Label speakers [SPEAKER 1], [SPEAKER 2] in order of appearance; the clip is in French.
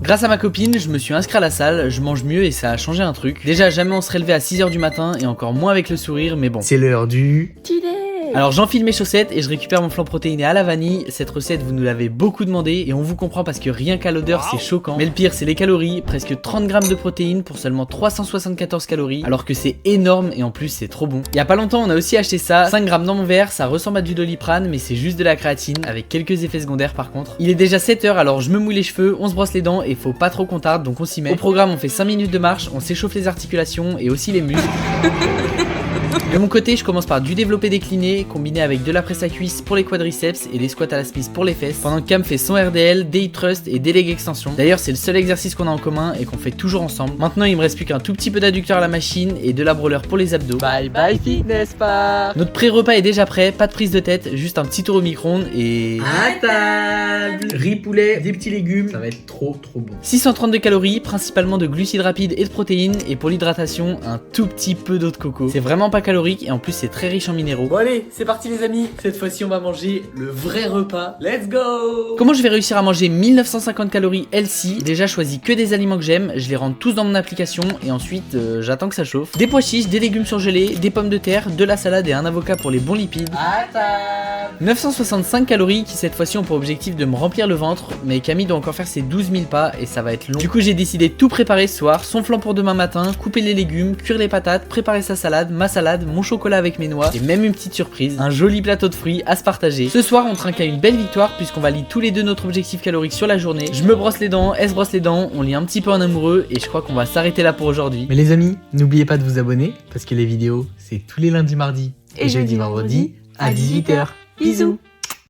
[SPEAKER 1] Grâce à ma copine, je me suis inscrit à la salle, je mange mieux et ça a changé un truc. Déjà jamais on serait levé à 6h du matin et encore moins avec le sourire, mais bon.
[SPEAKER 2] C'est l'heure du...
[SPEAKER 1] Alors j'enfile mes chaussettes et je récupère mon flan protéiné à la vanille. Cette recette vous nous l'avez beaucoup demandé et on vous comprend parce que rien qu'à l'odeur c'est choquant. Mais le pire c'est les calories, presque 30 grammes de protéines pour seulement 374 calories, alors que c'est énorme et en plus c'est trop bon. Il y a pas longtemps on a aussi acheté ça, 5 grammes dans mon verre, ça ressemble à du Doliprane mais c'est juste de la créatine avec quelques effets secondaires par contre. Il est déjà 7h alors je me mouille les cheveux, on se brosse les dents et faut pas trop qu'on tarde donc on s'y met. Au programme on fait 5 minutes de marche, on s'échauffe les articulations et aussi les muscles. De mon côté, je commence par du développé décliné, combiné avec de la presse à cuisse pour les quadriceps et des squats à la Smith pour les fesses, pendant que Cam fait son RDL, des hip thrust et des leg extensions. D'ailleurs, c'est le seul exercice qu'on a en commun et qu'on fait toujours ensemble. Maintenant, il me reste plus qu'un tout petit peu d'adducteur à la machine et de la brawler pour les abdos.
[SPEAKER 2] Bye bye fitness park.
[SPEAKER 1] Notre pré-repas est déjà prêt, pas de prise de tête, juste un petit tour au micro-ondes et...
[SPEAKER 2] À table. Riz poulet, des petits légumes, ça va être trop bon.
[SPEAKER 1] 632 calories, principalement de glucides rapides et de protéines, et pour l'hydratation, un tout petit peu d'eau de coco. C'est vraiment pas calorique et en plus c'est très riche en minéraux.
[SPEAKER 2] Bon allez, c'est parti les amis. Cette fois-ci on va manger le vrai repas. Let's go.
[SPEAKER 1] Comment je vais réussir à manger 1950 calories healthy? Déjà choisis que des aliments que j'aime, je les rentre tous dans mon application et ensuite j'attends que ça chauffe. Des pois chiches, des légumes surgelés, des pommes de terre, de la salade et un avocat pour les bons lipides.
[SPEAKER 2] À table.
[SPEAKER 1] 965 calories qui cette fois-ci ont pour objectif de me remplir le ventre, mais Camille doit encore faire ses 12 000 pas et ça va être long. Du coup j'ai décidé de tout préparer ce soir, son flan pour demain matin, couper les légumes, cuire les patates, préparer sa salade, ma salade, mon chocolat avec mes noix et même une petite surprise, un joli plateau de fruits à se partager. Ce soir on trinque à une belle victoire puisqu'on valide tous les deux notre objectif calorique sur la journée. Je me brosse les dents, elle se brosse les dents, on lit un petit peu en amoureux et je crois qu'on va s'arrêter là pour aujourd'hui.
[SPEAKER 2] Mais les amis, n'oubliez pas de vous abonner parce que les vidéos c'est tous les lundis, mardis et jeudi, vendredi à 18h. Bisous.